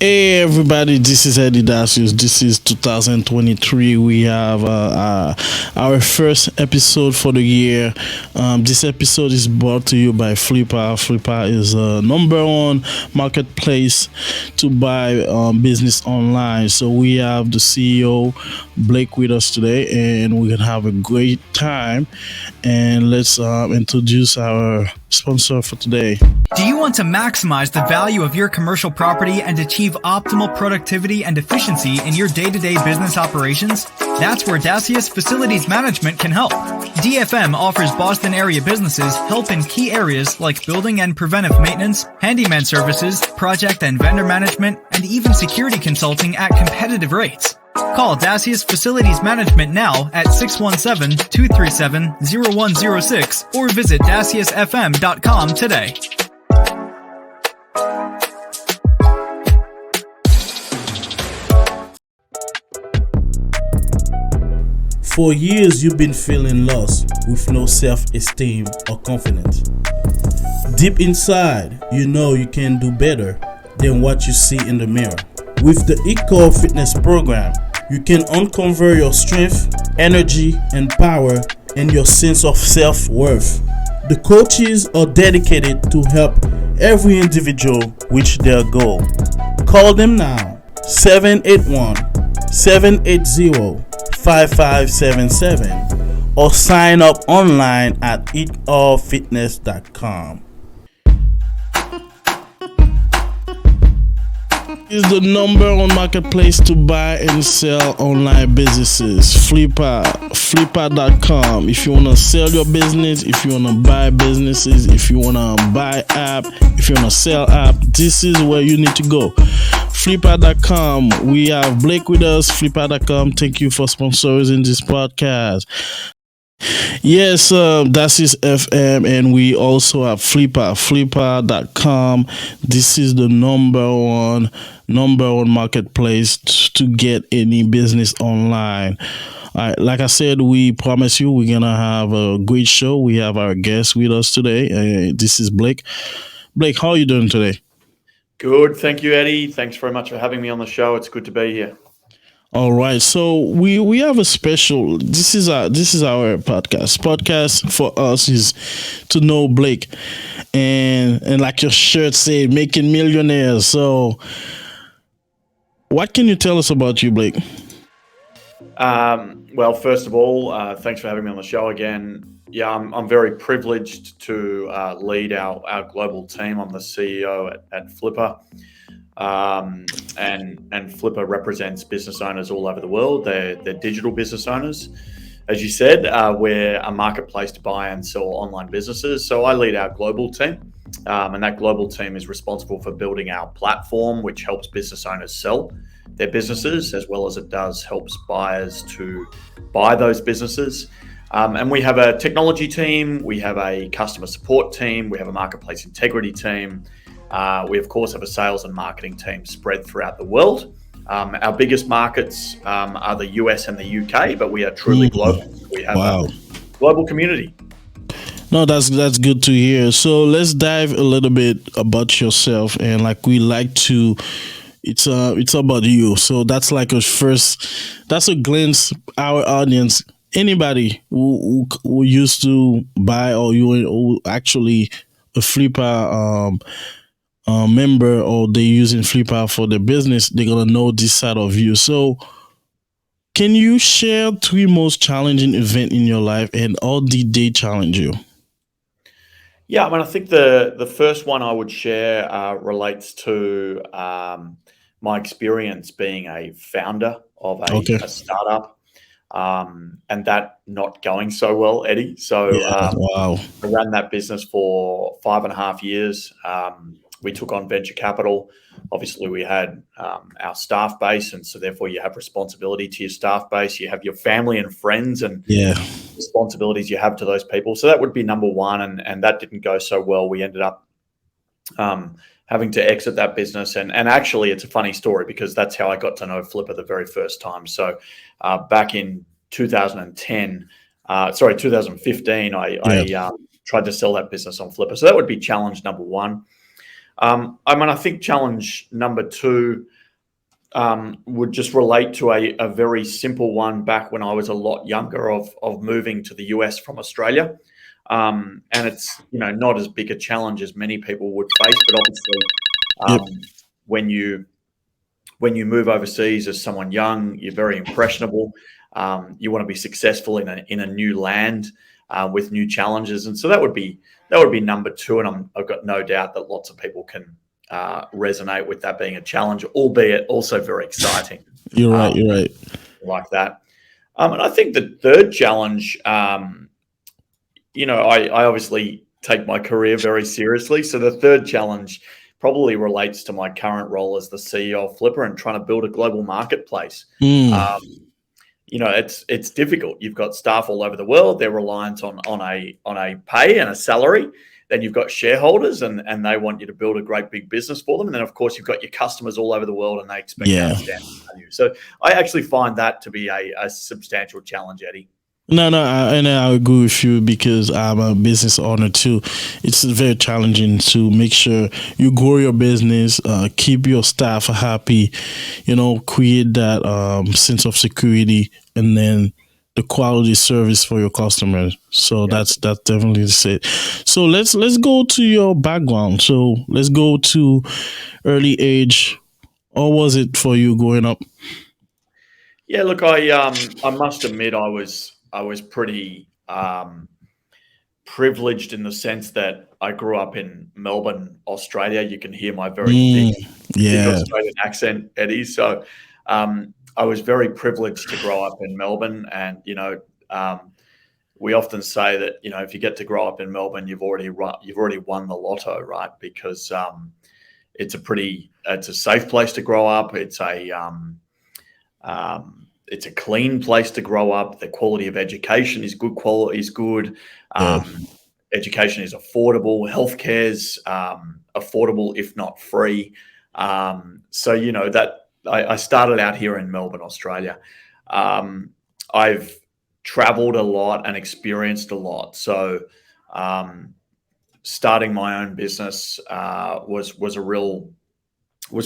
Hey everybody, this is Eddy Dacius. This is 2023. We have our first episode for the year. This episode is brought to you by Flippa. Flippa is a number one marketplace to buy business online. So we have the CEO Blake with us today, and we're gonna have a great time. And let's introduce our sponsor for today. Do you want to maximize the value of your commercial property and achieve optimal productivity and efficiency in your day-to-day business operations? That's where Dacius Facilities Management can help. DFM offers Boston area businesses help in key areas like building and preventive maintenance, handyman services, project and vendor management, and even security consulting at competitive rates. Call Dacius Facilities Management now at 617-237-0106 or visit daciusfm.com today. For years, you've been feeling lost with no self-esteem or confidence. Deep inside, you know you can do better than what you see in the mirror. With the E-core Fitness program, you can uncover your strength, energy, and power and your sense of self-worth. The coaches are dedicated to help every individual reach their goal. Call them now, 781-780-5577, or sign up online at eatallfitness.com. Is the number one marketplace to buy and sell online businesses. Flippa.com. If you want to sell your business, if you want to buy businesses, if you want to buy app, if you want to sell app, this is where you need to go. Flippa.com. We have Blake with us. Flippa.com. Thank you for sponsoring this podcast. Yes, that is FM, and we also have Flippa.com. This is the number one marketplace to get any business online. All right, like I said, we promise you we're gonna have a great show. We have our guest with us today. This is Blake. Blake, how are you doing today? Good, thank you, Eddie. Thanks very much for having me on the show. It's good to be here. All right, so we have a special. This is our podcast. Podcast for us is to know Blake, and like your shirt said, making millionaires. So, what can you tell us about you, Blake? Well, first of all, thanks for having me on the show again. Yeah, I'm very privileged to lead our global team. I'm the CEO at Flippa. And Flippa represents business owners all over the world. They're digital business owners. As you said, we're a marketplace to buy and sell online businesses. So I lead our global team, and that global team is responsible for building our platform, which helps business owners sell their businesses, as well as it helps buyers to buy those businesses. And we have a technology team, we have a customer support team, we have a marketplace integrity team. We, of course, have a sales and marketing team spread throughout the world. Our biggest markets are the US and the UK, but we are truly global. We have a global community. No, that's good to hear. So let's dive a little bit about yourself, and like we like to, it's about you. So that's like that's a glance our audience. Anybody who used to buy or you actually a Flippa member, or they using Flippa for their business, they're gonna know this side of you. So can you share 3 most challenging events in your life, and how did they challenge you? Yeah, I mean, I think the first one I would share relates to my experience being a founder of a startup, and that not going so well, Eddie. So I ran that business for 5.5 years. We took on venture capital. Obviously, we had our staff base, and so therefore you have responsibility to your staff base. You have your family and friends and responsibilities you have to those people. So that would be number one, and that didn't go so well. We ended up having to exit that business. And actually, it's a funny story because that's how I got to know Flippa the very first time. So back in 2015, I tried to sell that business on Flippa. So that would be challenge number one. I think challenge number two would just relate to a very simple one back when I was a lot younger of moving to the US from Australia. And it's, not as big a challenge as many people would face, but obviously when you move overseas as someone young, you're very impressionable. You want to be successful in a new land with new challenges. And so that would be number two. And I've got no doubt that lots of people can resonate with that being a challenge, albeit also very exciting. You're right. Like that. And I think the third challenge, I obviously take my career very seriously. So the third challenge probably relates to my current role as the CEO of Flippa and trying to build a global marketplace. It's difficult. You've got staff all over the world. They're reliant on a pay and a salary. Then you've got shareholders and they want you to build a great big business for them. And then, of course, you've got your customers all over the world and they expect outstanding value. So I actually find that to be a substantial challenge, Eddie. No, and I agree with you because I'm a business owner too. It's very challenging to make sure you grow your business, keep your staff happy, create that sense of security, and then the quality service for your customers. So that's definitely it. So let's go to your background. So let's go to early age. How was it for you growing up? Yeah, look, I must admit I was pretty privileged in the sense that I grew up in Melbourne, Australia. You can hear my very big Australian accent, Eddie. So I was very privileged to grow up in Melbourne, and we often say that if you get to grow up in Melbourne, you've already won the lotto, right? Because it's a safe place to grow up. It's a clean place to grow up. The quality of education is good. Education is affordable. Healthcare's affordable, if not free. So that I started out here in Melbourne, Australia. I've traveled a lot and experienced a lot. So starting my own business was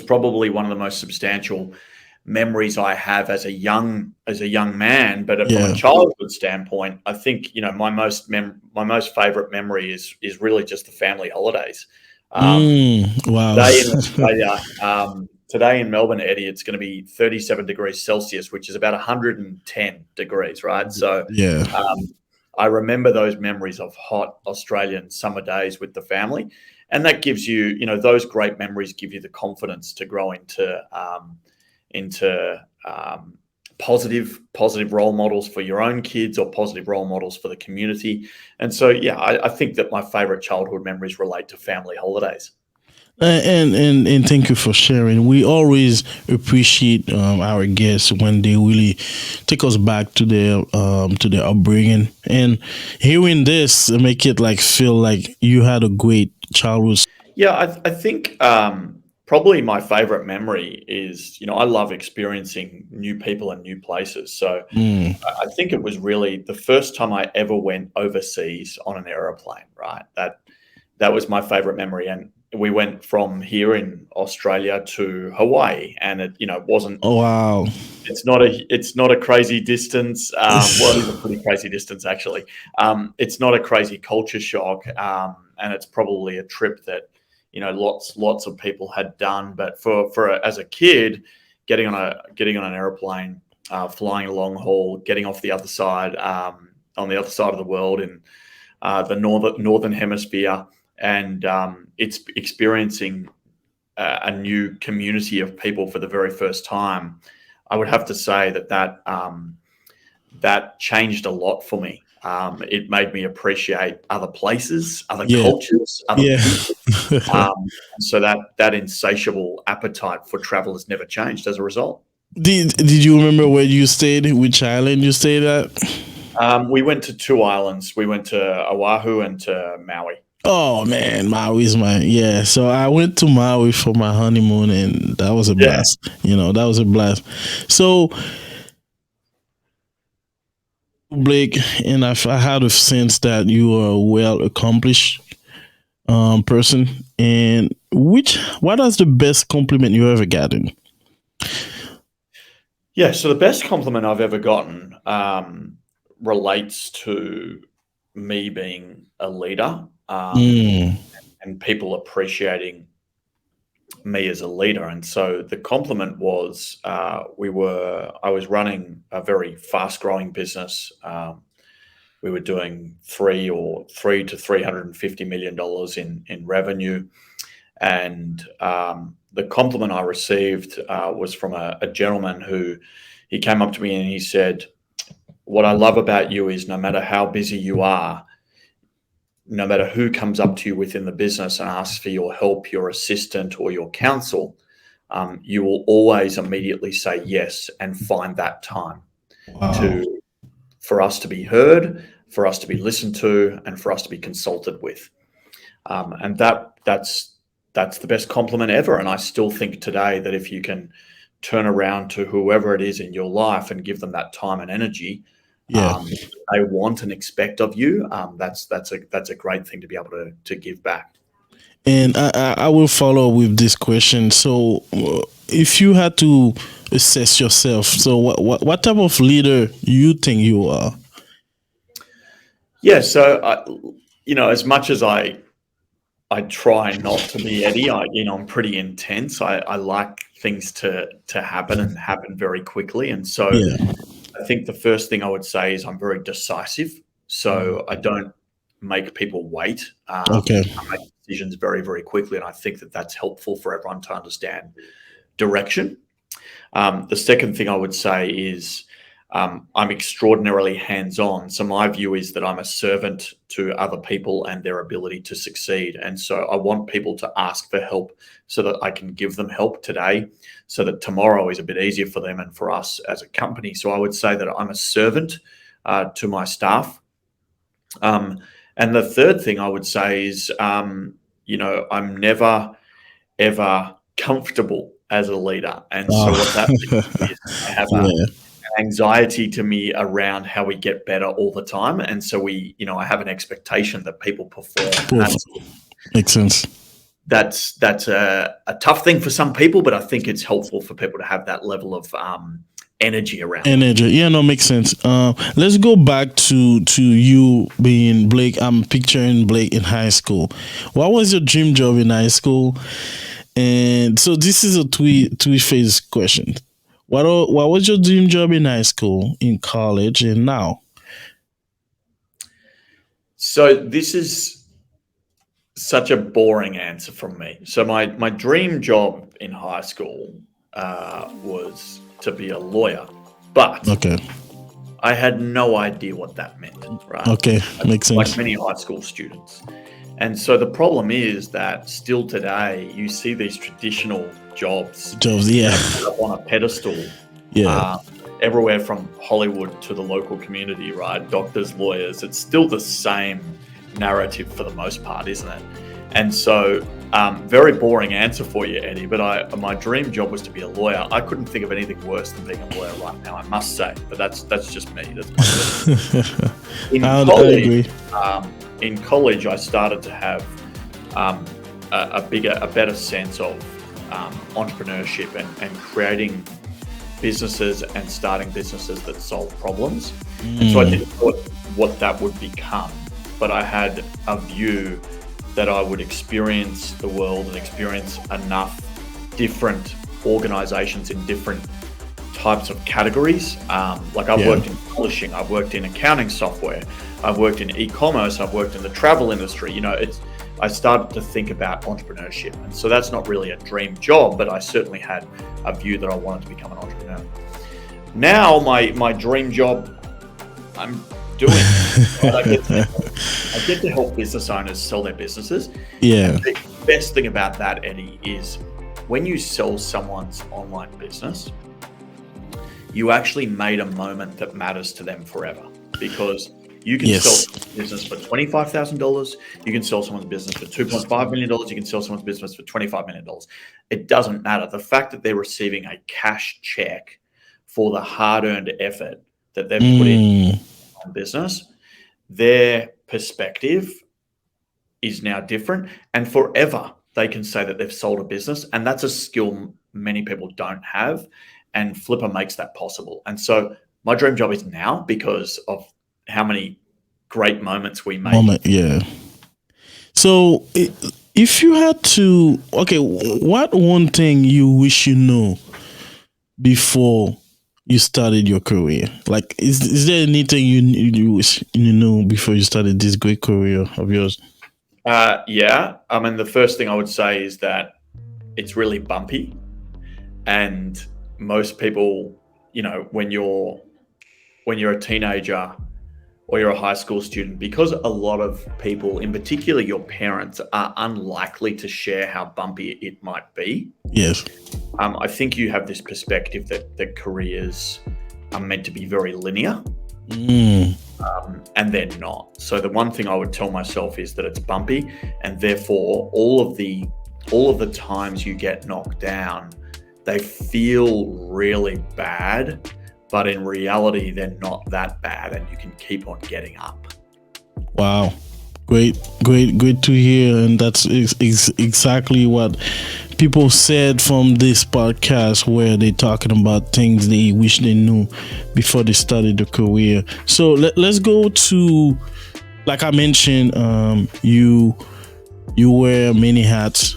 probably one of the most substantial memories I have as a young man, but from a childhood standpoint, I think my most favorite memory is really just the family holidays. Wow! Today in Melbourne, Eddie, it's going to be 37 degrees Celsius, which is about 110 degrees, right? So I remember those memories of hot Australian summer days with the family, and that gives you, those great memories give you the confidence to grow into positive role models for your own kids or positive role models for the community. And so, I think that my favorite childhood memories relate to family holidays. And thank you for sharing. We always appreciate our guests when they really take us back to their upbringing, and hearing this make it feel like you had a great childhood. Yeah, I think probably my favorite memory is, I love experiencing new people and new places. So I think it was really the first time I ever went overseas on an aeroplane, right? That was my favorite memory. And we went from here in Australia to Hawaii, and it, wasn't. Oh, wow. It's not a crazy distance. Well, it's a pretty crazy distance, actually. It's not a crazy culture shock. And it's probably a trip that, lots of people had done, but as a kid, getting on an airplane, flying a long haul, getting off the other side, on the other side of the world in the northern hemisphere, and it's experiencing a new community of people for the very first time. I would have to say that changed a lot for me. It made me appreciate other places, other cultures, other people. So that insatiable appetite for travel has never changed as a result. Did you remember where you stayed? Which island you stayed at? We went to two islands. We went to Oahu and to Maui. Oh man, Maui's so I went to Maui for my honeymoon, and that was a blast. That was a blast. So Blake, and I had a sense that you are a well accomplished person. And what is the best compliment you ever gotten? Yeah, so the best compliment I've ever gotten relates to me being a leader and people appreciating me as a leader. And so the compliment was I was running a very fast-growing business. We were doing $3 to $350 million in revenue. And the compliment I received was from a gentleman who he came up to me and he said, "What I love about you is no matter how busy you are, no matter who comes up to you within the business and asks for your help, your assistant, or your counsel, you will always immediately say yes and find that time for us to be heard, for us to be listened to, and for us to be consulted with." And that's the best compliment ever. And I still think today that if you can turn around to whoever it is in your life and give them that time and energy they want and expect of you, that's a great thing to be able to give back. And I will follow with this question. So if you had to assess yourself, so what type of leader you think you are? Yeah, so as much as I try not to be Eddy, I'm pretty intense. I like things to happen and happen very quickly. And so I think the first thing I would say is I'm very decisive. So I don't make people wait. I make decisions very, very quickly. And I think that that's helpful for everyone to understand direction. The second thing I would say is I'm extraordinarily hands-on. So my view is that I'm a servant to other people and their ability to succeed. And so I want people to ask for help so that I can give them help today so that tomorrow is a bit easier for them and for us as a company. So I would say that I'm a servant to my staff. And the third thing I would say is, I'm never, ever comfortable as a leader. And so what that means is I have anxiety to me around how we get better all the time. And so I have an expectation that people perform. Makes sense. That's a tough thing for some people, but I think it's helpful for people to have that level of energy around. Makes sense. Let's go back to you being Blake. I'm picturing Blake in high school. What was your dream job in high school? And so this is a three-phase question. What was your dream job in high school, in college, and now? So this is such a boring answer from me. So my dream job in high school was to be a lawyer, but I had no idea what that meant. Right? Okay, makes sense. Like many high school students. And so the problem is that still today you see these traditional jobs up on a pedestal, everywhere from Hollywood to the local community, right? Doctors, lawyers, it's still the same narrative for the most part, isn't it? And so very boring answer for you, Eddy, but my dream job was to be a lawyer. I couldn't think of anything worse than being a lawyer right now, I must say, but that's just me. I agree. In college, I started to have a better sense of entrepreneurship and creating businesses and starting businesses that solve problems. And so I didn't know what that would become, but I had a view that I would experience the world and experience enough different organizations in different types of categories. Like I've worked in publishing, I've worked in accounting software, I've worked in e-commerce, I've worked in the travel industry. I started to think about entrepreneurship. And so that's not really a dream job, but I certainly had a view that I wanted to become an entrepreneur. Now my dream job, I'm doing I get to help business owners sell their businesses. And the best thing about that, Eddy, is when you sell someone's online business, you actually made a moment that matters to them forever, because you can sell someone's business for $25,000. You can sell someone's business for $2.5 million. You can sell someone's business for $25 million. It doesn't matter. The fact that they're receiving a cash check for the hard-earned effort that they've put in business, their perspective is now different, and forever they can say that they've sold a business, and that's a skill many people don't have. And Flippa makes that possible. And so my dream job is now because of how many great moments we make. So if you had to, what one thing you wish you knew before you started your career? Like, is there anything you wish you knew before you started this great career of yours? Yeah. I mean, the first thing I would say is that it's really bumpy. And most people, when you're a teenager or you're a high school student, because a lot of people, in particular your parents, are unlikely to share how bumpy it might be. Yes. I think you have this perspective that careers are meant to be very linear, and they're not. So the one thing I would tell myself is that it's bumpy, and therefore all of the times you get knocked down, they feel really bad, but in reality, they're not that bad, and you can keep on getting up. Wow. Great to hear. And that's exactly what people said from this podcast, where they're talking about things they wish they knew before they started their career. So let's go to, like I mentioned, you wear many hats,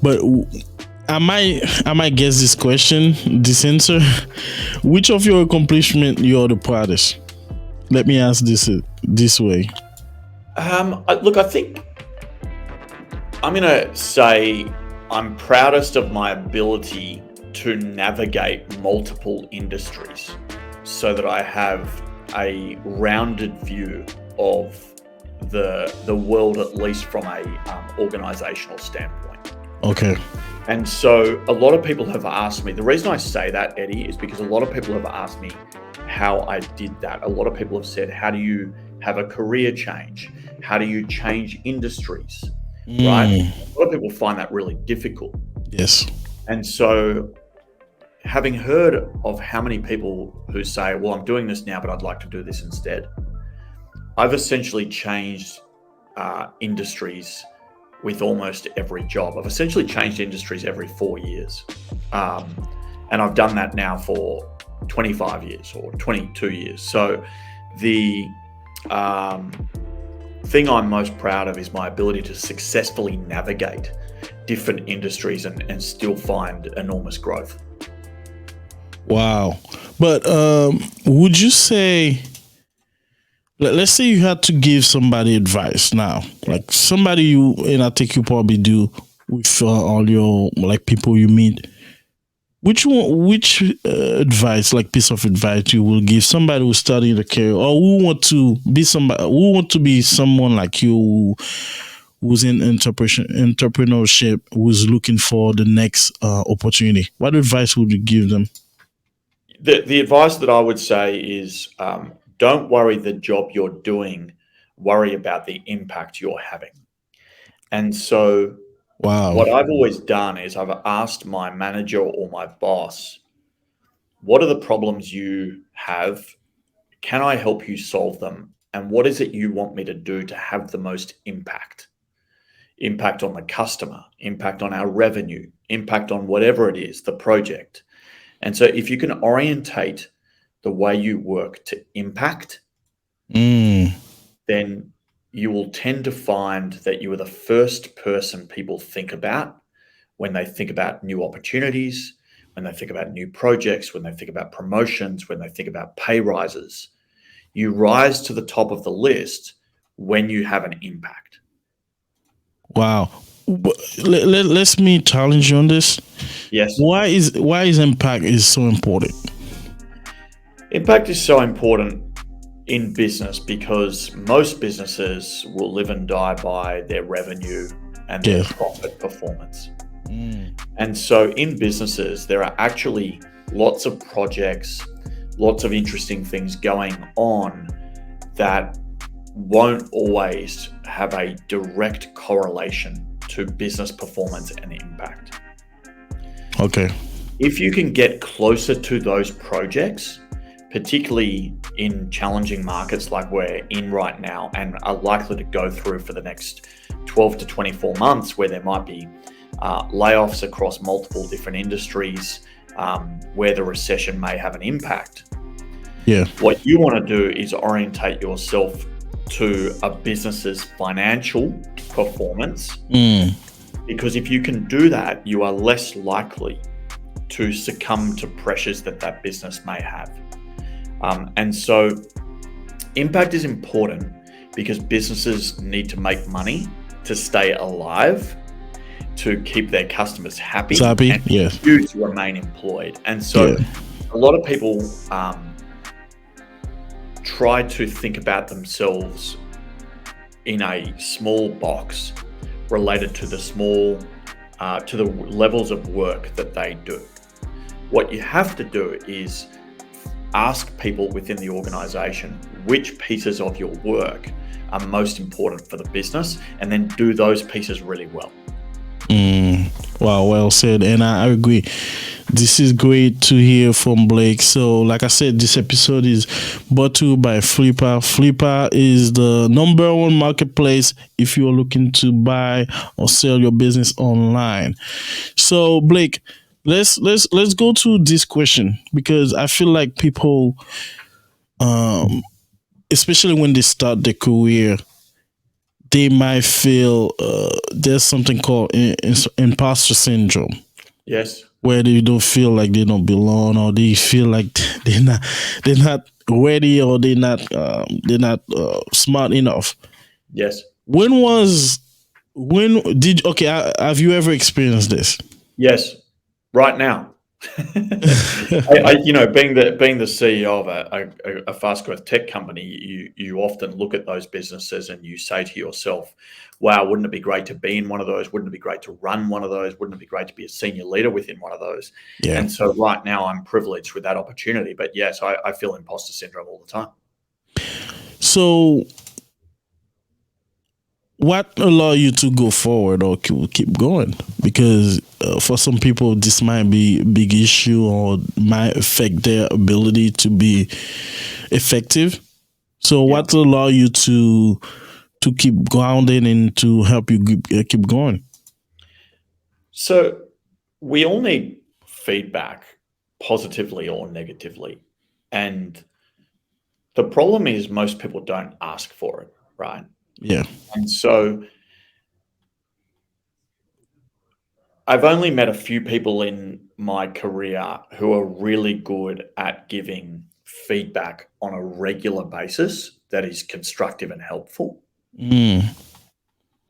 but I might guess this answer. Which of your accomplishment you're the proudest? Let me ask this way. Look, I think I'm going to say I'm proudest of my ability to navigate multiple industries so that I have a rounded view of the world, at least from a organizational standpoint. Okay. And so a lot of people have asked me, the reason I say that, Eddie, is because a lot of people have asked me how I did that. A lot of people have said, how do you have a career change? How do you change industries? Right? A lot of people find that really difficult. Yes. And so having heard of how many people who say, well, I'm doing this now, but I'd like to do this instead, I've essentially changed industries with almost every job. I've essentially changed industries every 4 years. And I've done that now for 25 years or 22 years. So the thing I'm most proud of is my ability to successfully navigate different industries and still find enormous growth. Wow. But would you say, let's say you had to give somebody advice now, like somebody and I think you probably do with all your people you meet. Which advice, like piece of advice, you will give somebody who's studying the career or who want to be someone like you, who's in entrepreneurship, who's looking for the next opportunity? What advice would you give them? The advice that I would say is, don't worry the job you're doing, worry about the impact you're having. And so what I've always done is I've asked my manager or my boss, what are the problems you have? Can I help you solve them? And what is it you want me to do to have the most impact? Impact on the customer, impact on our revenue, impact on whatever it is, the project. And so if you can orientate the way you work to impact, then you will tend to find that you are the first person people think about when they think about new opportunities, when they think about new projects, when they think about promotions, when they think about pay rises. You rise to the top of the list when you have an impact. Wow. Let me challenge you on this. Yes. Why is impact is so important? Impact is so important in business because most businesses will live and die by their revenue and their profit performance. And so in businesses, there are actually lots of projects, lots of interesting things going on that won't always have a direct correlation to business performance and impact. Okay. If you can get closer to those projects, particularly in challenging markets like we're in right now and are likely to go through for the next 12 to 24 months, where there might be layoffs across multiple different industries, where the recession may have an impact. Yeah. What you want to do is orientate yourself to a business's financial performance, because if you can do that, you are less likely to succumb to pressures that business may have. And so impact is important because businesses need to make money to stay alive, to keep their customers happy, and yes, you to remain employed. And so a lot of people try to think about themselves in a small box related to the to the levels of work that they do. What you have to do is ask people within the organization which pieces of your work are most important for the business, and then do those pieces really well. Wow, well said. And I agree. This is great to hear from Blake. So, like I said, this episode is brought to you by Flippa. Flippa is the number one marketplace if you're looking to buy or sell your business online. So, Blake, let's go to this question, because I feel like people, especially when they start their career, they might feel there's something called imposter syndrome. Yes. Where they don't feel like they don't belong, or they feel like they're not ready, or they're not smart enough. Yes. Have you ever experienced this? Yes. Right now. being the CEO of a fast growth tech company, you often look at those businesses and you say to yourself, wow, wouldn't it be great to be in one of those? Wouldn't it be great to run one of those? Wouldn't it be great to be a senior leader within one of those? Yeah. And so right now I'm privileged with that opportunity. But yes, I feel imposter syndrome all the time. So what allow you to go forward or keep going? Because for some people, this might be a big issue or might affect their ability to be effective. So what allow you to keep grounded and to help you keep going? So we all need feedback, positively or negatively. And the problem is most people don't ask for it, right? Yeah. And so I've only met a few people in my career who are really good at giving feedback on a regular basis that is constructive and helpful. And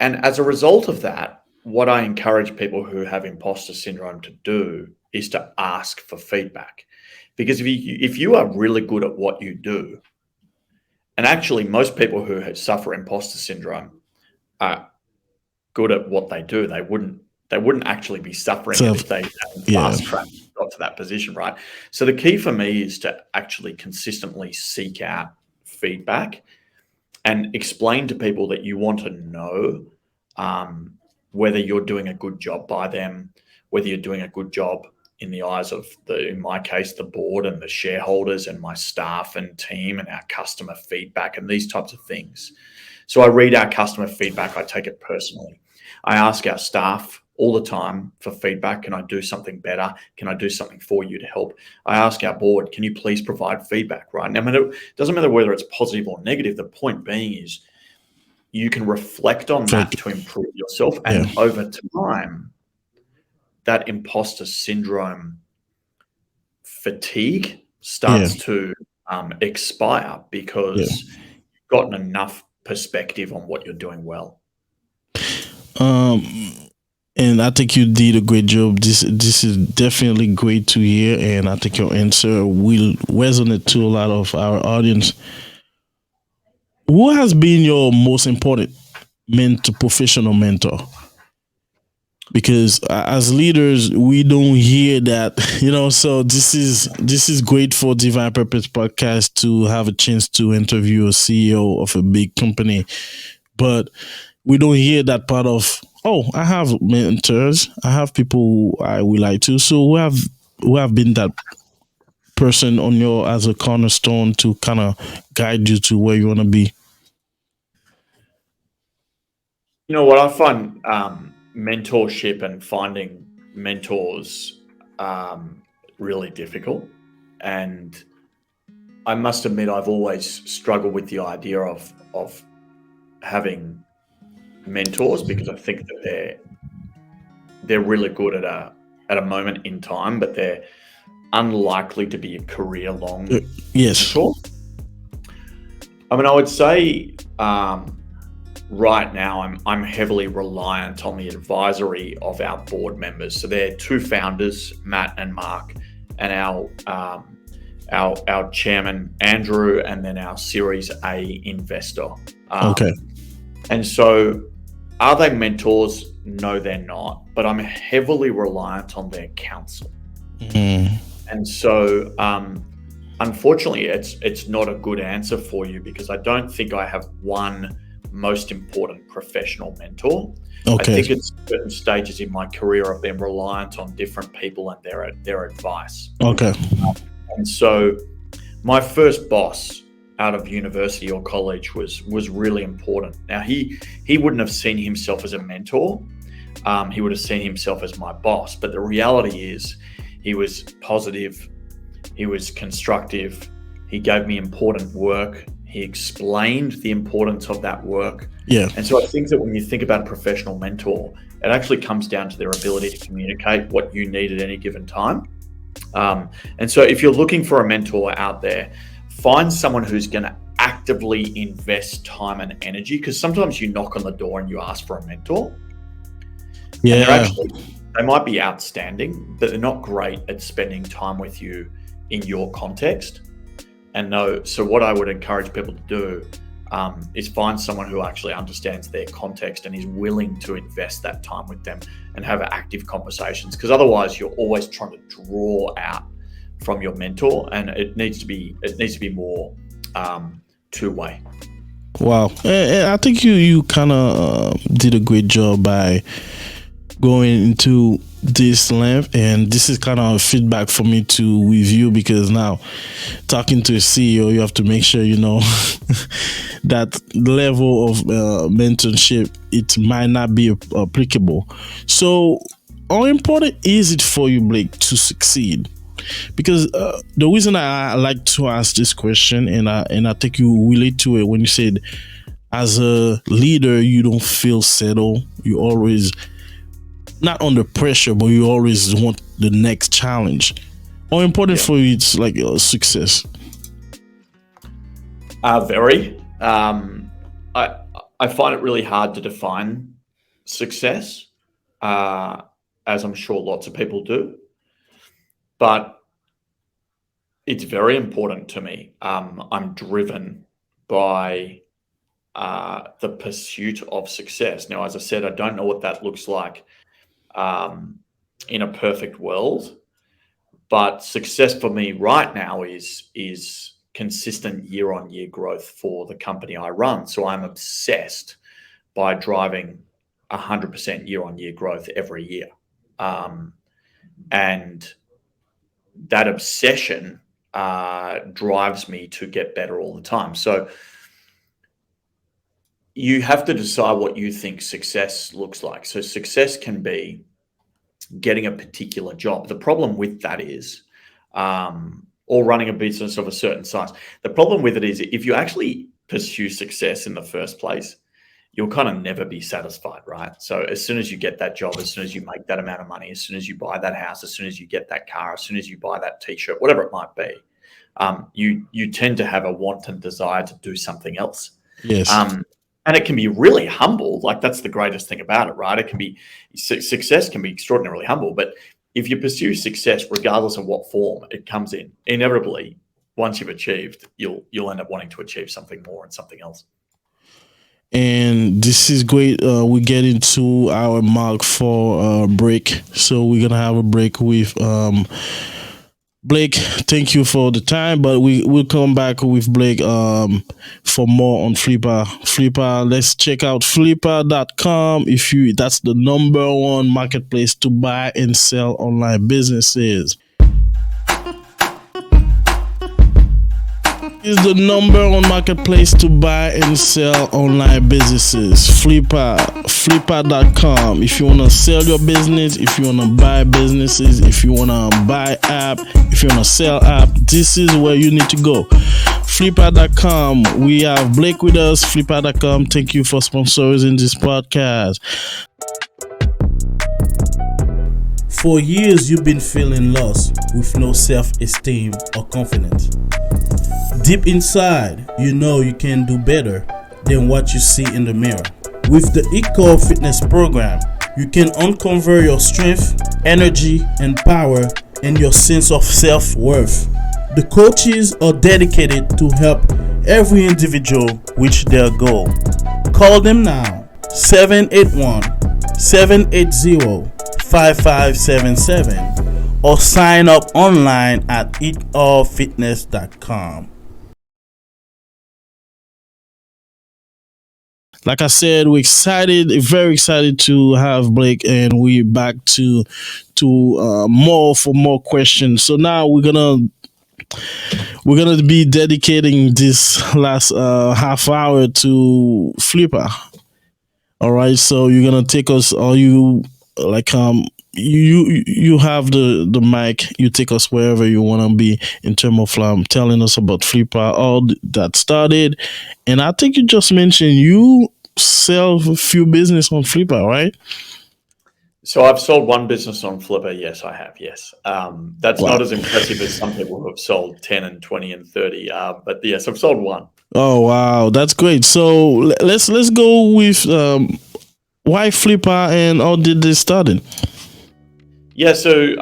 as a result of that, what I encourage people who have imposter syndrome to do is to ask for feedback. Because if you are really good at what you do, and actually most people who suffer imposter syndrome are good at what they do, they wouldn't actually be suffering if they fast track got to that position, right? So the key for me is to actually consistently seek out feedback and explain to people that you want to know whether you're doing a good job by them, whether you're doing a good job in the eyes of in my case, the board and the shareholders and my staff and team and our customer feedback and these types of things. So I read our customer feedback. I take it personally. I ask our staff all the time for feedback. Can I do something better? Can I do something for you to help? I ask our board, can you please provide feedback, right? Now, it doesn't matter whether it's positive or negative. The point being is you can reflect on that to improve yourself. And over time, that imposter syndrome fatigue starts to expire because you've gotten enough perspective on what you're doing well. And I think you did a great job. This is definitely great to hear, and I think your answer will resonate to a lot of our audience. Who has been your most important professional mentor? Because as leaders, we don't hear that, so this is great for Divine Purpose Podcast to have a chance to interview a CEO of a big company, but we don't hear that part of, I have mentors, I have people who I relate to. So who have been that person on as a cornerstone to kind of guide you to where you want to be? What I find mentorship and finding mentors really difficult. And I must admit, I've always struggled with the idea of having mentors, because I think that they're really good at a moment in time, but they're unlikely to be a career-long mentor. I mean, I would say right now I'm heavily reliant on the advisory of our board members. So they're two founders, Matt and Mark, and our chairman Andrew, and then our Series A investor. And so, are they mentors? No, they're not. But I'm heavily reliant on their counsel. And so, unfortunately, it's not a good answer for you, because I don't think I have one most important professional mentor. I think at certain stages in my career, I've been reliant on different people and their advice. And so my first boss out of university or college was really important. Now, he wouldn't have seen himself as a mentor. He would have seen himself as my boss. But the reality is, he was positive. He was constructive. He gave me important work. He explained the importance of that work. And so I think that when you think about a professional mentor, it actually comes down to their ability to communicate what you need at any given time. And so if you're looking for a mentor out there, find someone who's going to actively invest time and energy, because sometimes you knock on the door and you ask for a mentor. They might be outstanding, but they're not great at spending time with you in your context. So what I would encourage people to do is find someone who actually understands their context and is willing to invest that time with them and have active conversations, because otherwise you're always trying to draw out from your mentor, and it needs to be more two-way. Wow. I think you kind of did a great job by going into this length, and this is kind of feedback for me to review, because now talking to a CEO, you have to make sure that level of mentorship, it might not be applicable. So how important is it for you, Blake, to succeed? Because the reason I like to ask this question, and I think you relate to it when you said, as a leader, you don't feel settled. You always not under pressure, but you always want the next challenge. How important for you it's like success? Very. I find it really hard to define success, as I'm sure lots of people do. But it's very important to me. I'm driven by the pursuit of success. Now, as I said, I don't know what that looks like in a perfect world, but success for me right now is consistent year-on-year growth for the company I run. So I'm obsessed by driving 100% year-on-year growth every year, and that obsession drives me to get better all the time. So you have to decide what you think success looks like. So success can be getting a particular job. The problem with that is, or running a business of a certain size. The problem with it is, if you actually pursue success in the first place, you'll kind of never be satisfied, right? So as soon as you get that job, as soon as you make that amount of money, as soon as you buy that house, as soon as you get that car, as soon as you buy that t-shirt, whatever it might be, you tend to have a wanton desire to do something else. And it can be really humble. Like, that's the greatest thing about it, right? It can be, success can be extraordinarily humble, but if you pursue success, regardless of what form it comes in, inevitably, once you've achieved, you'll end up wanting to achieve something more and something else. And this is great. We get into our mark for break. So we're going to have a break with Blake. Thank you for the time, but we'll come back with Blake for more on Flippa. Flippa, let's check out Flippa.com. That's the #1 marketplace to buy and sell online businesses. is the number one marketplace to buy and sell online businesses. Flippa.com. If you want to sell your business, if you want to buy businesses, if you want to buy app, if you want to sell app, this is where you need to go. Flippa.com. We have Blake with us. Flippa.com. Thank you for sponsoring this podcast. For years, you've been feeling lost with no self-esteem or confidence. Deep inside, you know you can do better than what you see in the mirror. With the E-Core Fitness program, you can uncover your strength, energy, and power, and your sense of self-worth. The coaches are dedicated to help every individual reach their goal. Call them now, 781-780-5577, or sign up online at eatallfitness.com. Like I said, we're very excited to have Blake, and we're back to more questions. So now we're gonna be dedicating this last half hour to Flippa. All right, so you're gonna take us, or you have the mic. You take us wherever you want to be in terms of telling us about Flippa, all that started. And I think you just mentioned you sell a few business on Flippa, right? So I've sold one business on Flippa. Yes, I have. Yes. That's not as impressive as some people who have sold 10 and 20 and 30. But yes, I've sold one. Oh, wow. That's great. So let's go with why Flippa and how did this started? Yeah, so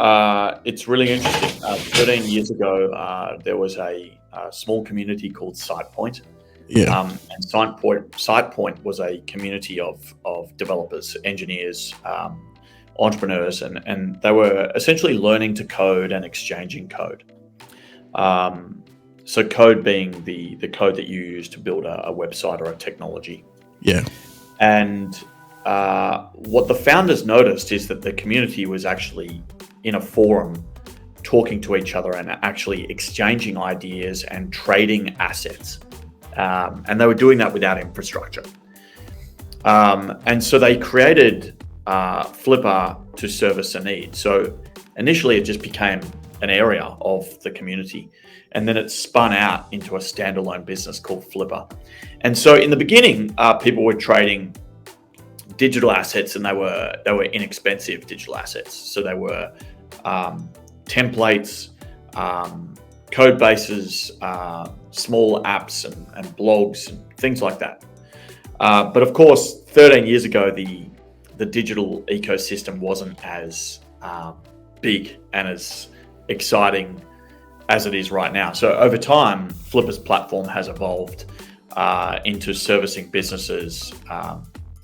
it's really interesting. 13 years ago, there was a small community called SitePoint. Yeah. And SitePoint was a community of developers, engineers, entrepreneurs, and they were essentially learning to code and exchanging code. So code being the code that you use to build a website or a technology. Yeah. And what the founders noticed is that the community was actually in a forum talking to each other and actually exchanging ideas and trading assets. And they were doing that without infrastructure. And so they created Flippa to service a need. So initially it just became an area of the community, and then it spun out into a standalone business called Flippa. And so in the beginning, people were trading digital assets, and they were inexpensive digital assets. So they were templates, code bases, small apps and blogs and things like that. But of course, 13 years ago, the digital ecosystem wasn't as big and as exciting as it is right now. So over time, Flippa's platform has evolved into servicing businesses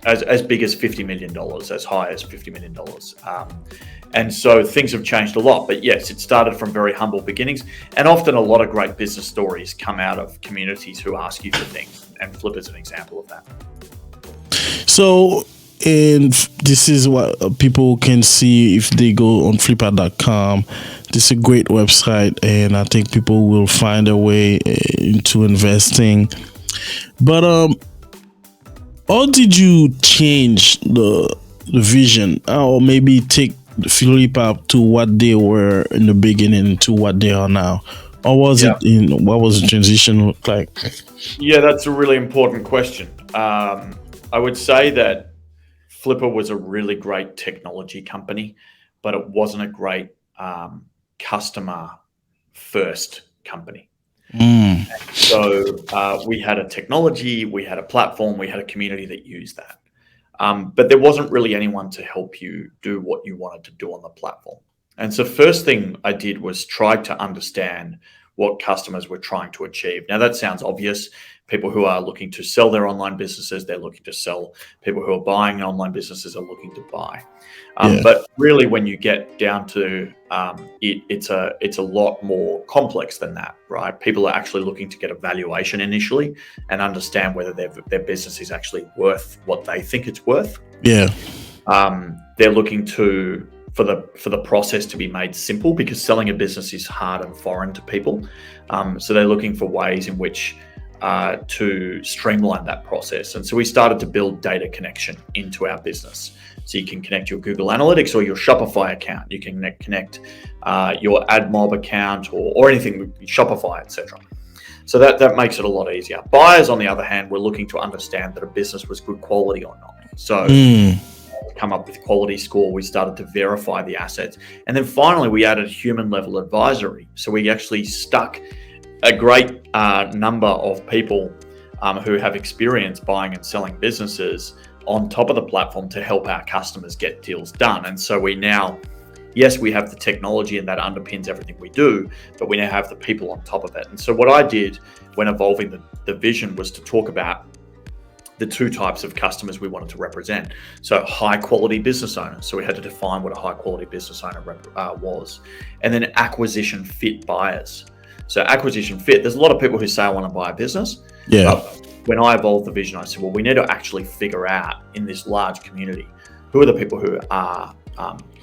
as big as $50 million, as high as $50 million. And so things have changed a lot. But yes, it started from very humble beginnings. And often a lot of great business stories come out of communities who ask you for things. And Flippa is an example of that. So, and this is what people can see if they go on Flippa.com. This is a great website, and I think people will find a way into investing. But how did you change the vision, or maybe take Flippa to what they were in the beginning to what they are now? Or was what was the transition look like? Yeah, that's a really important question. I would say that Flippa was a really great technology company, but it wasn't a great customer first company. So we had a technology, we had a platform, we had a community that used that. But there wasn't really anyone to help you do what you wanted to do on the platform. And so first thing I did was try to understand what customers were trying to achieve. Now that sounds obvious. People who are looking to sell their online businesses, they're looking to sell. People who are buying online businesses are looking to buy. But really, when you get down to it's a lot more complex than that, right? People are actually looking to get a valuation initially and understand whether their business is actually worth what they think it's worth. Yeah. They're looking to for the process to be made simple, because selling a business is hard and foreign to people. So they're looking for ways in which to streamline that process. And so we started to build data connection into our business. So you can connect your Google Analytics or your Shopify account. You can connect your AdMob account or anything, Shopify, etc. So that makes it a lot easier. Buyers, on the other hand, were looking to understand that a business was good quality or not. So come up with a quality score. We started to verify the assets. And then finally, we added human level advisory. So we actually stuck a great number of people who have experience buying and selling businesses on top of the platform to help our customers get deals done. And so we now, yes, we have the technology and that underpins everything we do, but we now have the people on top of it. And so what I did when evolving the vision was to talk about the two types of customers we wanted to represent. So high quality business owners. So we had to define what a high quality business owner was. And then acquisition fit buyers. So acquisition fit, there's a lot of people who say, I want to buy a business. Yeah. But when I evolved the vision, I said, well, we need to actually figure out in this large community, who are the people who are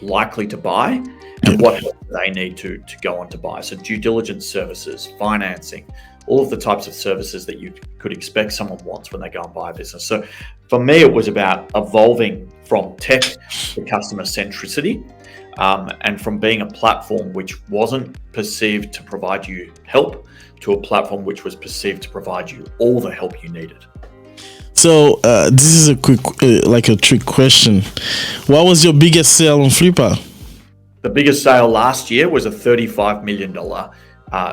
likely to buy and what help they need to go on to buy. So due diligence services, financing, all of the types of services that you could expect someone wants when they go and buy a business. So for me, it was about evolving from tech to customer centricity, and from being a platform which wasn't perceived to provide you help to a platform which was perceived to provide you all the help you needed. So this is a quick, like a trick question. What was your biggest sale on Flippa? The biggest sale last year was a $35 million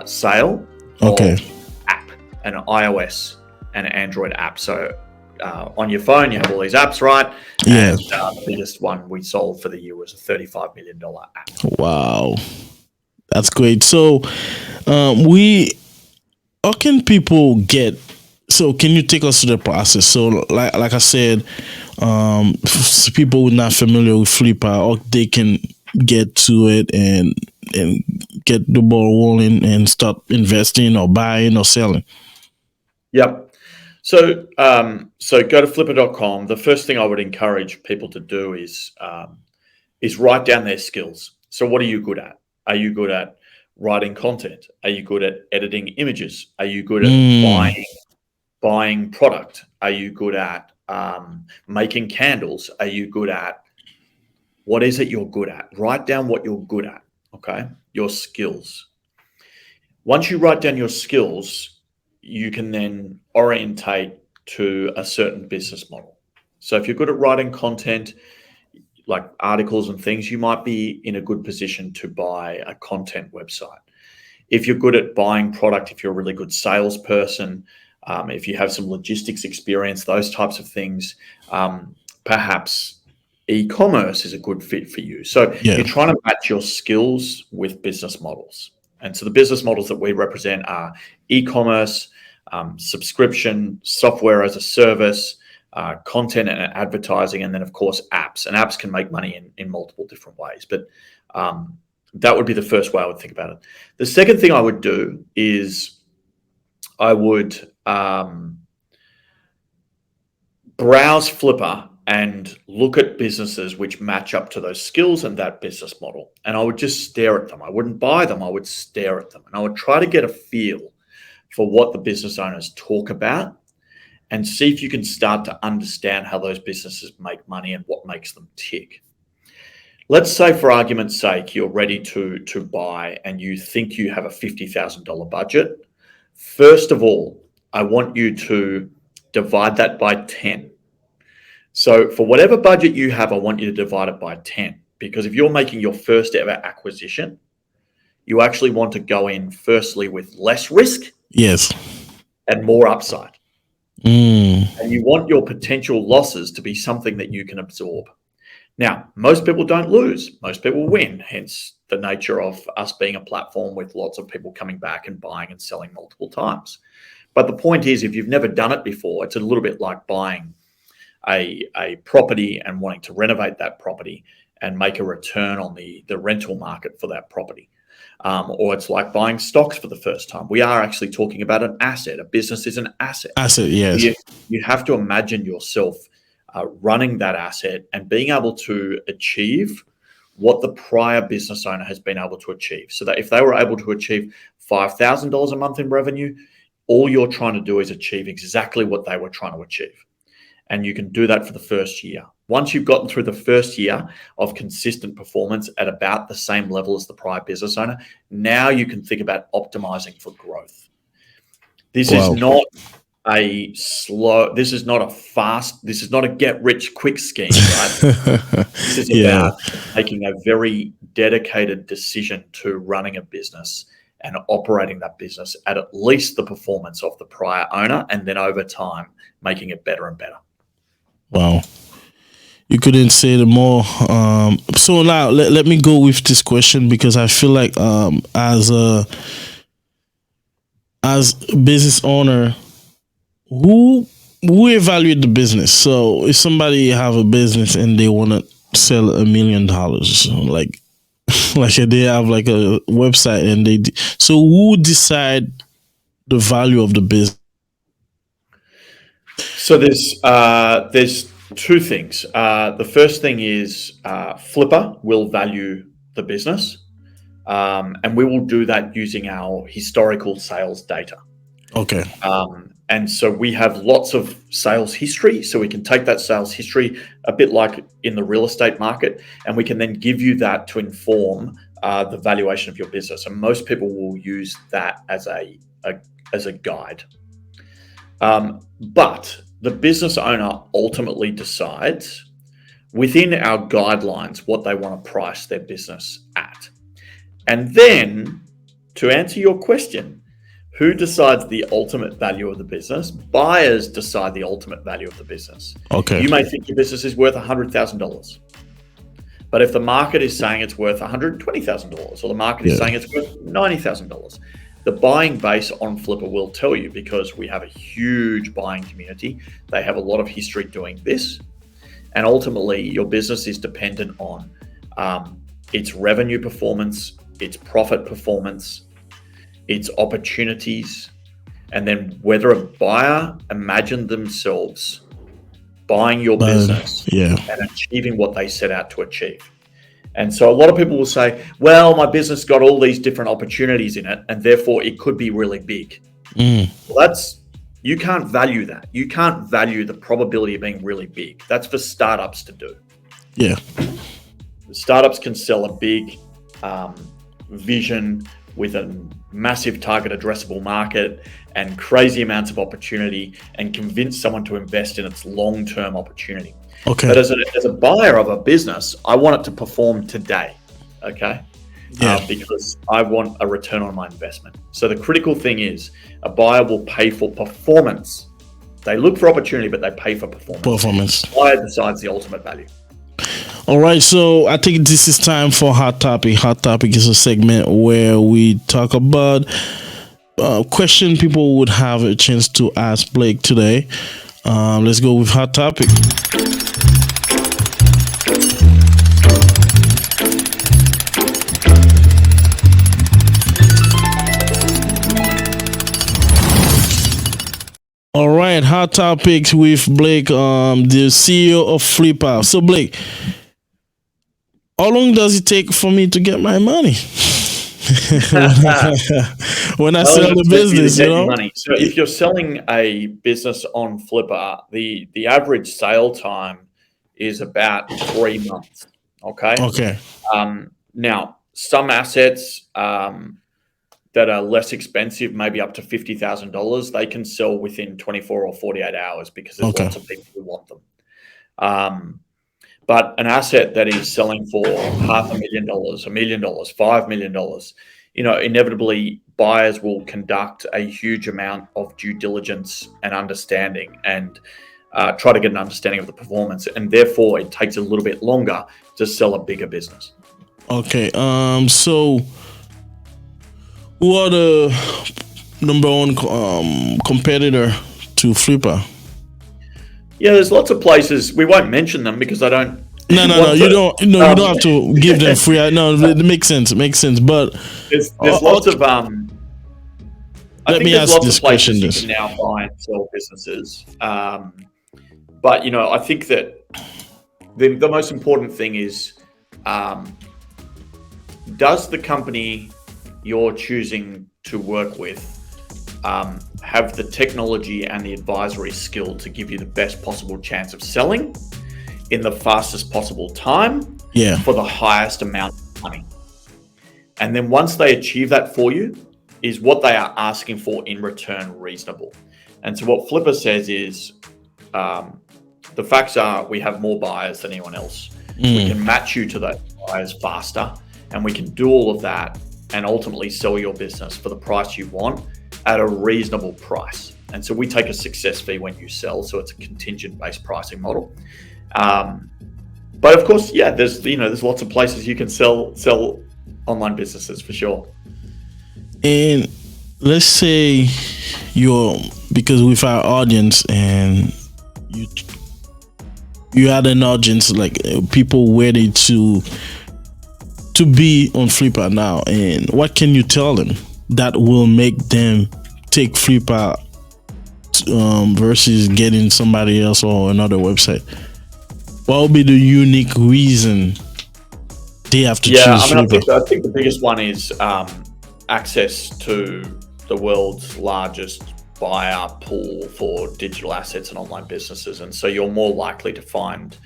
sale. Okay. App, an iOS and Android app. So on your phone, you have all these apps, right? Yeah. And the biggest one we sold for the year was a $35 million app. Wow. That's great. So how can people get, so can you take us through the process? So like I said, people who are not familiar with Flippa, or they can get to it and get the ball rolling and start investing or buying or selling. Yep. So go to flippa.com. The first thing I would encourage people to do is write down their skills. So what are you good at? Are you good at writing content? Are you good at editing images? Are you good at buying product? Are you good at making candles? Are you good at, what is it you're good at? Write down what you're good at, okay? Your skills. Once you write down your skills, you can then orientate to a certain business model. So if you're good at writing content, like articles and things, you might be in a good position to buy a content website. If you're good at buying product, if you're a really good salesperson, if you have some logistics experience, those types of things, perhaps e-commerce is a good fit for you. So you're trying to match your skills with business models. And so the business models that we represent are e-commerce, subscription, software as a service, content and advertising, and then of course apps. And apps can make money in multiple different ways. But that would be the first way I would think about it. The second thing I would do is I would browse Flippa and look at businesses which match up to those skills and that business model. And I would just stare at them. I wouldn't buy them. I would stare at them. And I would try to get a feel for what the business owners talk about and see if you can start to understand how those businesses make money and what makes them tick. Let's say, for argument's sake, you're ready to buy and you think you have a $50,000 budget. First of all, I want you to divide that by 10. So for whatever budget you have, I want you to divide it by 10, because if you're making your first ever acquisition, you actually want to go in firstly with less risk, yes, and more upside. And you want your potential losses to be something that you can absorb. Now, most people don't lose, most people win, hence the nature of us being a platform with lots of people coming back and buying and selling multiple times. But the point is, if you've never done it before, it's a little bit like buying a property and wanting to renovate that property and make a return on the rental market for that property. Or it's like buying stocks for the first time. We are actually talking about an asset. A business is an asset. Asset, yes. You have to imagine yourself running that asset and being able to achieve what the prior business owner has been able to achieve. So that if they were able to achieve $5,000 a month in revenue, all you're trying to do is achieve exactly what they were trying to achieve. And you can do that for the first year. Once you've gotten through the first year of consistent performance at about the same level as the prior business owner, now you can think about optimizing for growth. This is not a slow, this is not a fast, this is not a get rich quick scheme, right? This is about making a very dedicated decision to running a business and operating that business at least the performance of the prior owner, and then over time making it better and better. Wow. You couldn't say it more. So now let me go with this question, because I feel like as a business owner, who evaluate the business? So if somebody have a business and they want to sell $1 million, like they have like a website, and so who decide the value of the business? So there's two things. The first thing is Flippa will value the business, and we will do that using our historical sales data. Okay. And so we have lots of sales history, so we can take that sales history a bit like in the real estate market, and we can then give you that to inform the valuation of your business. And most people will use that as a guide. But the business owner ultimately decides within our guidelines what they want to price their business at. And then, to answer your question, who decides the ultimate value of the business? Buyers decide the ultimate value of the business. Okay. You may think your business is worth $100,000. But if the market is saying it's worth $120,000, or the market is saying it's worth $90,000, the buying base on Flippa will tell you, because we have a huge buying community. They have a lot of history doing this. And ultimately, your business is dependent on its revenue performance, its profit performance, its opportunities, and then whether a buyer imagined themselves buying your business and achieving what they set out to achieve. And so a lot of people will say, well, my business got all these different opportunities in it, and therefore it could be really big. Well, you can't value that. You can't value the probability of being really big. That's for startups to do. Yeah. The startups can sell a big vision with a massive target addressable market and crazy amounts of opportunity, and convince someone to invest in its long-term opportunity. Okay. But as a buyer of a business, I want it to perform today, okay? Because I want a return on my investment. So the critical thing is a buyer will pay for performance. They look for opportunity, but they pay for performance. The buyer decides the ultimate value. All right, so I think this is time for Hot Topic. Hot Topic is a segment where we talk about question people would have a chance to ask Blake today. Let's go with Hot Topic. All right, Hot Topics with Blake, the CEO of Flippa. So Blake, how long does it take for me to get my money? when I sell the business, money. So if you're selling a business on Flippa, the average sale time is about 3 months. Okay. Okay. Now, some assets that are less expensive, maybe up to $50,000, they can sell within 24 or 48 hours because there's lots of people who want them. But an asset that is selling for $500,000, $1 million, $5 million, inevitably buyers will conduct a huge amount of due diligence and understanding, and try to get an understanding of the performance, and therefore it takes a little bit longer to sell a bigger business. Okay. So who are the number one competitor to Flippa? Yeah, there's lots of places. We won't mention them because I don't. No. You don't. No, you don't have to give them free. No, it makes sense. It makes sense. But there's lots of. Let me ask this question. You can now buy and sell businesses, but I think that the most important thing is does the company you're choosing to work with have the technology and the advisory skill to give you the best possible chance of selling in the fastest possible time for the highest amount of money? And then once they achieve that for you, is what they are asking for in return reasonable? And so what Flippa says is, the facts are we have more buyers than anyone else. We can match you to those buyers faster, and we can do all of that and ultimately sell your business for the price you want at a reasonable price. And so we take a success fee when you sell, so it's a contingent-based pricing model. But of course, there's lots of places you can sell online businesses for sure. And let's say because with our audience, and you had an audience like people ready to be on Flippa now, and what can you tell them that will make them take Flippa versus getting somebody else or another website? What would be the unique reason they have to choose Flippa? I think the biggest one is access to the world's largest buyer pool for digital assets and online businesses. And so you're more likely to find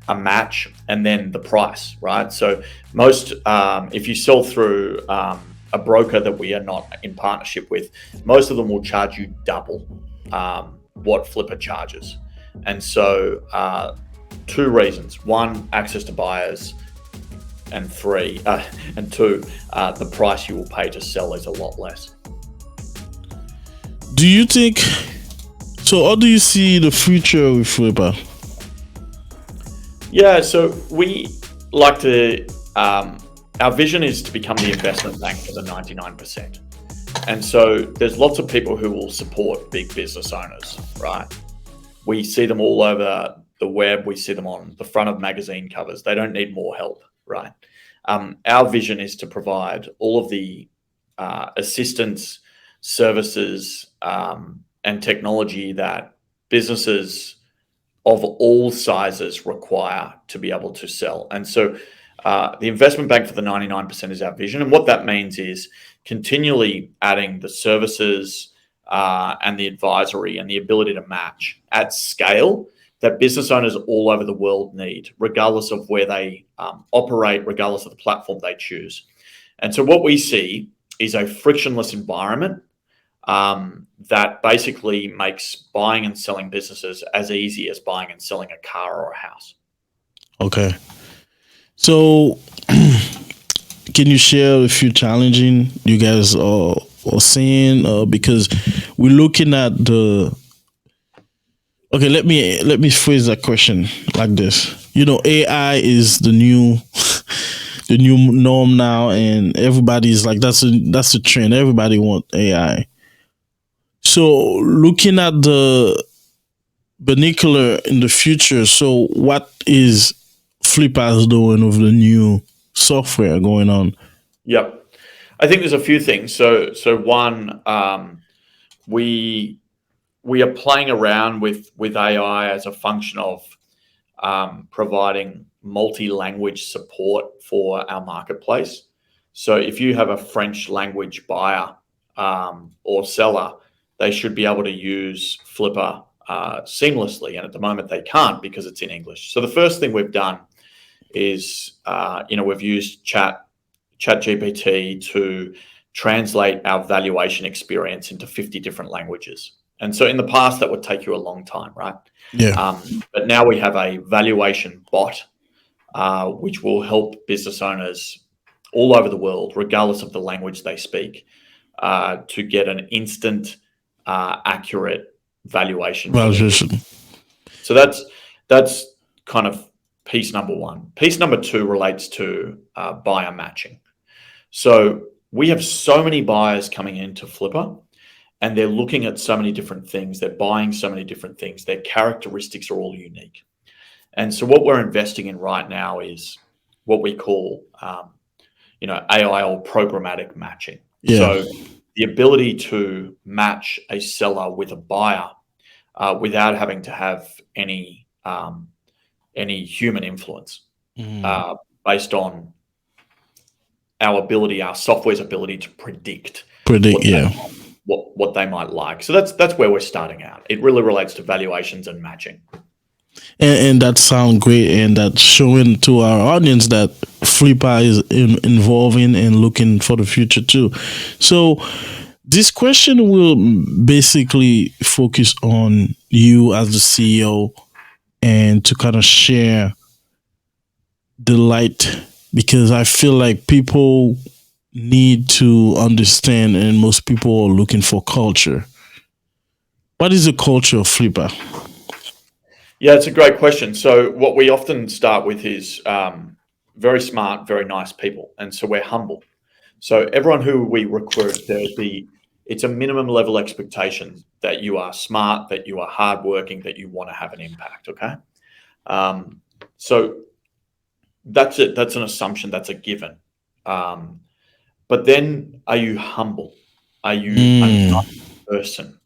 a match, and then the price, right? So most, if you sell through a broker that we are not in partnership with, most of them will charge you double what Flippa charges. And so two reasons: one, access to buyers, and two, the price you will pay to sell is a lot less. Do you think so? How do you see the future with Flippa? Yeah, so we like to, our vision is to become the investment bank for the 99%. And so there's lots of people who will support big business owners, right? We see them all over the web. We see them on the front of magazine covers. They don't need more help, right? Our vision is to provide all of the assistance, services, and technology that businesses of all sizes require to be able to sell. And so the investment bank for the 99% is our vision. And what that means is continually adding the services and the advisory and the ability to match at scale that business owners all over the world need, regardless of where they operate, regardless of the platform they choose. And so what we see is a frictionless environment that basically makes buying and selling businesses as easy as buying and selling a car or a house. Okay. So can you share a few challenging you guys are seeing? Because we're looking at okay, let me phrase that question like this. AI is the new the new norm now, and everybody's like, that's the trend. Everybody want AI. So looking at the vernacular in the future, so what is Flippa doing with the new software going on? Yep. I think there's a few things. So one, we are playing around with AI as a function of providing multi-language support for our marketplace. So if you have a French language buyer or seller, they should be able to use Flippa seamlessly. And at the moment they can't because it's in English. So the first thing we've done is, we've used ChatGPT to translate our valuation experience into 50 different languages. And so in the past, that would take you a long time, right? Yeah. But now we have a valuation bot, which will help business owners all over the world, regardless of the language they speak, to get an instant, accurate valuation. So that's kind of piece number one. Piece number two relates to buyer matching. So we have so many buyers coming into Flippa, and they're looking at so many different things. They're buying so many different things. Their characteristics are all unique. And so what we're investing in right now is what we call, AI or programmatic matching. Yeah. So the ability to match a seller with a buyer without having to have any human influence. based on our software's ability to predict what they might like. So that's where we're starting out. It really relates to valuations and matching. And that sounds great, and that's showing to our audience that Flippa is involving and looking for the future too. So this question will basically focus on you as the CEO and to kind of share the light, because I feel like people need to understand, and most people are looking for culture. What is the culture of Flippa? Yeah, it's a great question. So what we often start with is very smart, very nice people. And so we're humble. So everyone who we recruit, it's a minimum level expectation that you are smart, that you are hardworking, that you want to have an impact, okay? So that's it. That's an assumption. That's a given. But then, are you humble? Are you a nice person?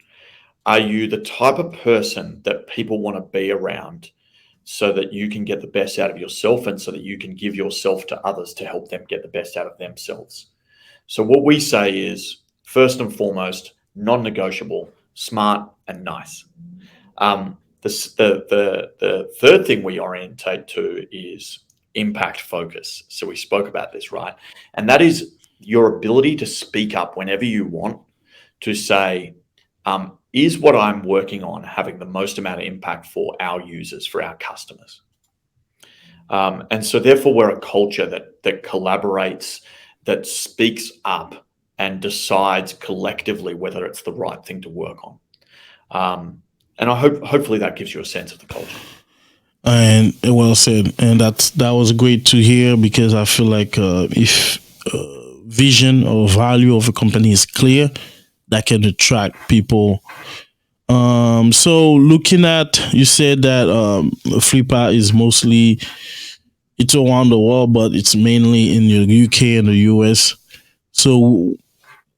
Are you the type of person that people want to be around so that you can get the best out of yourself and so that you can give yourself to others to help them get the best out of themselves? So what we say is, first and foremost, non-negotiable, smart and nice. The third thing we orientate to is impact focus. So we spoke about this, right? And that is your ability to speak up whenever you want, to say, is what I'm working on having the most amount of impact for our users, for our customers? And so therefore we're a culture that collaborates, that speaks up and decides collectively whether it's the right thing to work on. And hopefully that gives you a sense of the culture. And well said. And that was great to hear, because I feel like if vision or value of a company is clear, that can attract people. So looking at, you said that Flippa is mostly, it's around the world, but it's mainly in the UK and the US. So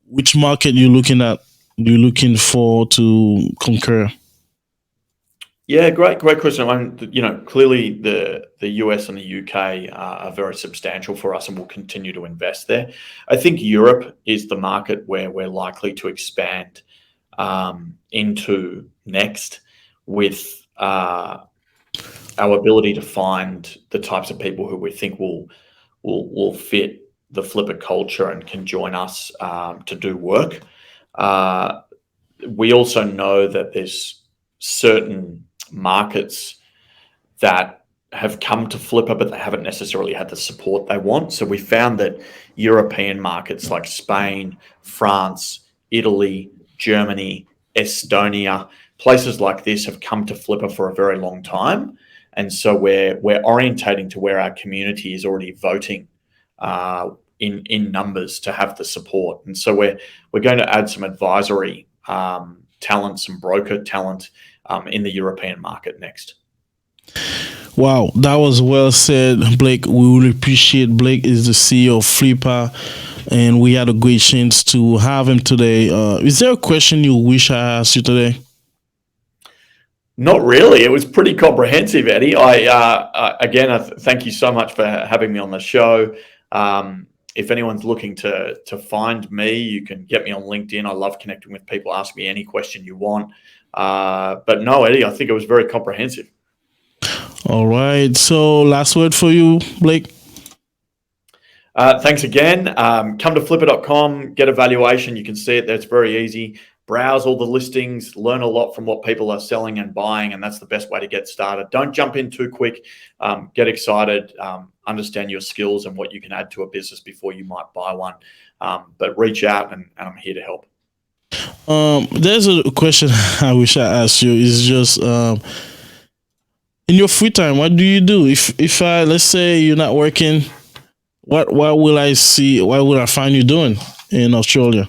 which market you're looking at, you're looking for to conquer? Yeah, great question. I mean, clearly the US and the UK are very substantial for us, and we'll continue to invest there. I think Europe is the market where we're likely to expand into next, with our ability to find the types of people who we think will fit the Flippa culture and can join us to do work. We also know that there's certain markets that have come to Flippa, but they haven't necessarily had the support they want. So we found that European markets like Spain, France, Italy, Germany, Estonia, places like this have come to Flippa for a very long time. And so we're orientating to where our community is already voting in numbers to have the support. And so we're going to add some advisory talent, some broker talent in the European market next. Wow, that was well said, Blake. We really appreciate. Blake is the CEO of Flippa, and we had a great chance to have him today. Is there a question you wish I asked you today? Not really. It was pretty comprehensive, Eddie. I thank you so much for having me on the show. If anyone's looking to find me, you can get me on LinkedIn. I love connecting with people. Ask me any question you want. But no, Eddie, I think it was very comprehensive. All right. So last word for you, Blake. Thanks again. Come to flippa.com, get a valuation. You can see it there. It's very easy. Browse all the listings, learn a lot from what people are selling and buying, and that's the best way to get started. Don't jump in too quick. Get excited. Understand your skills and what you can add to a business before you might buy one. But reach out, and I'm here to help. There's a question I wish I asked you. Is just in your free time, what do you do? If I, let's say you're not working, what will I see? What will I find you doing in Australia?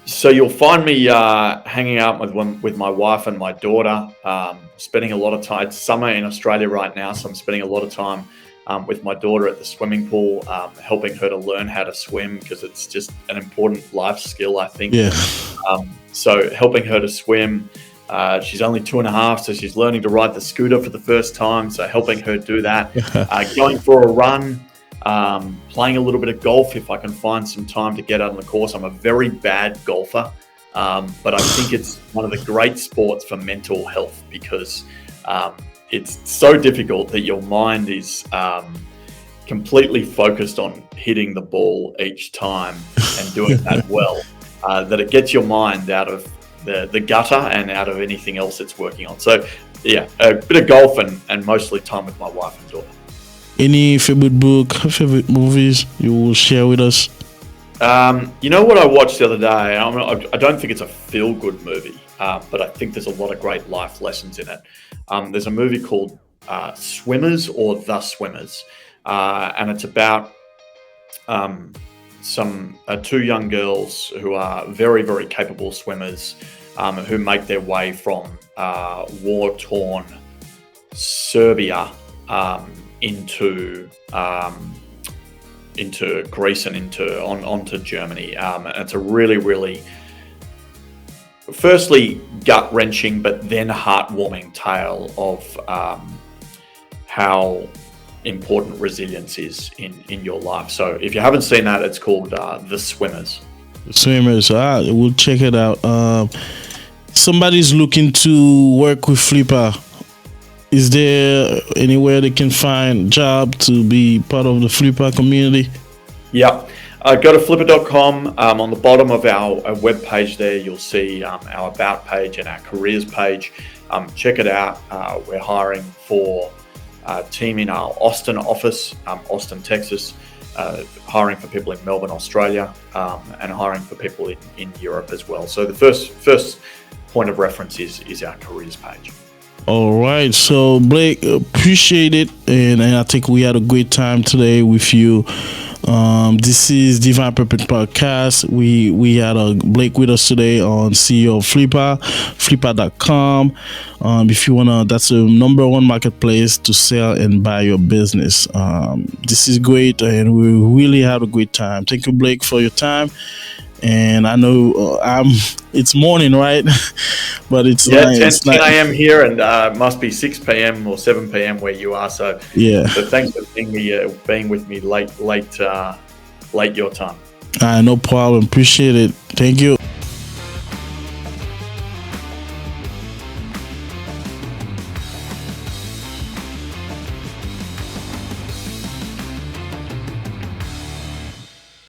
So you'll find me hanging out with my wife and my daughter, spending a lot of time. It's summer in Australia right now, so I'm spending a lot of time with my daughter at the swimming pool, helping her to learn how to swim, because it's just an important life skill, I think. Yeah. So helping her to swim. She's only 2.5, so she's learning to ride the scooter for the first time. So helping her do that. Going for a run. playing a little bit of golf if I can find some time to get out on the course. I'm a very bad golfer, but I think it's one of the great sports for mental health because it's so difficult that your mind is completely focused on hitting the ball each time and doing that well, that it gets your mind out of the gutter and out of anything else it's working on. So yeah, a bit of golf and mostly time with my wife and daughter. Any favorite book, favorite movies you will share with us? You know what I watched the other day? I don't think it's a feel-good movie, but I think there's a lot of great life lessons in it. There's a movie called Swimmers or The Swimmers, and it's about two young girls who are very, very capable swimmers who make their way from war-torn Serbia into Greece and onto Germany. And it's a really, really, firstly gut-wrenching, but then heartwarming tale of how important resilience is in your life. So if you haven't seen that, it's called The Swimmers. The Swimmers. We'll check it out. Somebody's looking to work with Flippa. Is there anywhere they can find a job to be part of the Flippa community? Yeah. Go to flippa.com. On the bottom of our webpage there, you'll see our About page and our Careers page. Check it out. We're hiring for a team in our Austin office, Austin, Texas, hiring for people in Melbourne, Australia, and hiring for people in Europe as well. So the first point of reference is our Careers page. All right, so Blake, appreciate it, and I think we had a great time today with you. This is Divine Purpose Podcast. We had Blake with us today on CEO of Flippa, Flippa.com. If you wanna, that's the number one marketplace to sell and buy your business. This is great, and we really had a great time. Thank you, Blake, for your time. And I know it's morning, right? But it's 10 a.m. here, and it must be 6 p.m. or 7 p.m. where you are. So yeah. So thanks for being with me late your time. No problem. Appreciate it. Thank you.